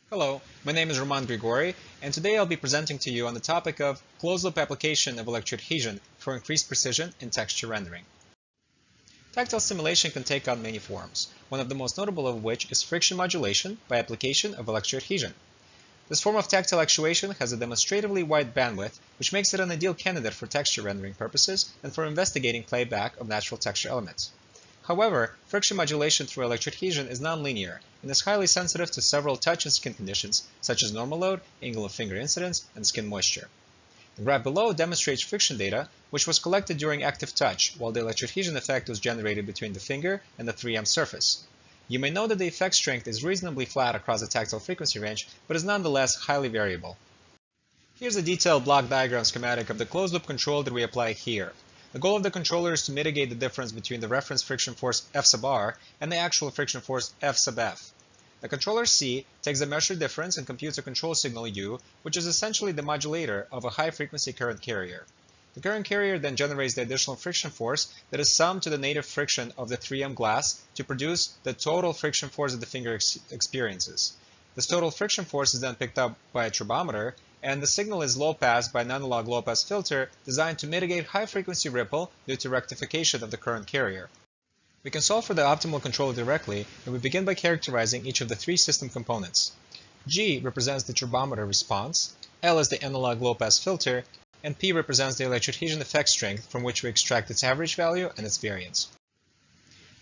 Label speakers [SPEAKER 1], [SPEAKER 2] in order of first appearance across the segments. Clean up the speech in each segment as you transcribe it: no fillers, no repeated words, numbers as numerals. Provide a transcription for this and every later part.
[SPEAKER 1] Hello, my name is Grigorii, and today I'll be presenting to you on the topic of closed-loop application of electroadhesion for increased precision in texture rendering. Tactile simulation can take on many forms, one of the most notable of which is friction modulation by application of electroadhesion. This form of tactile actuation has a demonstratively wide bandwidth, which makes it an ideal candidate for texture rendering purposes and for investigating playback of natural texture elements. However, friction modulation through electroadhesion is nonlinear and is highly sensitive to several touch and skin conditions, such as normal load, angle of finger incidence, and skin moisture. The graph below demonstrates friction data, which was collected during active touch, while the electroadhesion effect was generated between the finger and the 3M surface. You may note that the effect strength is reasonably flat across the tactile frequency range, but is nonetheless highly variable. Here's a detailed block diagram schematic of the closed-loop control that we apply here. The goal of the controller is to mitigate the difference between the reference friction force F sub r and the actual friction force F sub f. The controller C takes the measured difference and computes a control signal U, which is essentially the modulator of a high-frequency current carrier. The current carrier then generates the additional friction force that is summed to the native friction of the 3M glass to produce the total friction force that the finger experiences. This total friction force is then picked up by a turbometer, and the signal is low-pass by an analog low-pass filter designed to mitigate high-frequency ripple due to rectification of the current carrier. We can solve for the optimal controller directly, and we begin by characterizing each of the three system components. G represents the turbometer response, L is the analog low-pass filter, and P represents the electroadhesion effect strength from which we extract its average value and its variance.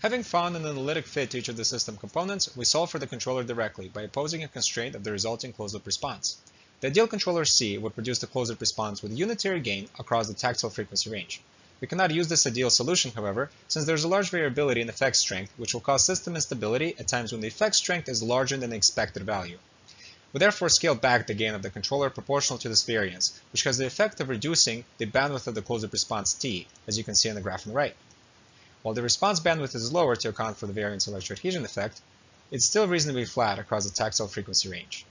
[SPEAKER 1] Having found an analytic fit to each of the system components, we solve for the controller directly by opposing a constraint of the resulting closed-loop response. The ideal controller C would produce the closed-loop response with unitary gain across the tactile frequency range. We cannot use this ideal solution, however, since there is a large variability in effect strength, which will cause system instability at times when the effect strength is larger than the expected value. We therefore scale back the gain of the controller proportional to this variance, which has the effect of reducing the bandwidth of the closed-loop response T, as you can see on the graph on the right. While the response bandwidth is lower to account for the variance electroadhesion effect, it's still reasonably flat across the tactile frequency range.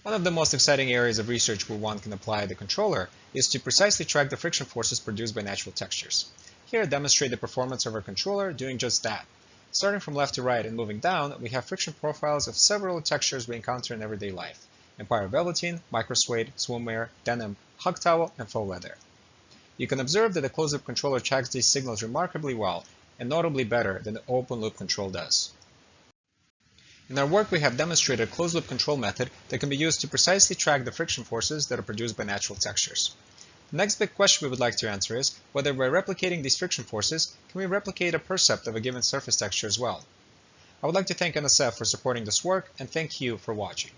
[SPEAKER 1] One of the most exciting areas of research where one can apply the controller is to precisely track the friction forces produced by natural textures. Here I demonstrate the performance of our controller doing just that. Starting from left to right and moving down, we have friction profiles of several textures we encounter in everyday life: Empire velveteen, microsuede, swimwear, denim, hug towel, and faux leather. You can observe that the closed-loop controller tracks these signals remarkably well, and notably better than the open-loop control does. In our work, we have demonstrated a closed-loop control method that can be used to precisely track the friction forces that are produced by natural textures. The next big question we would like to answer is whether by replicating these friction forces, can we replicate a percept of a given surface texture as well? I would like to thank NSF for supporting this work, and thank you for watching.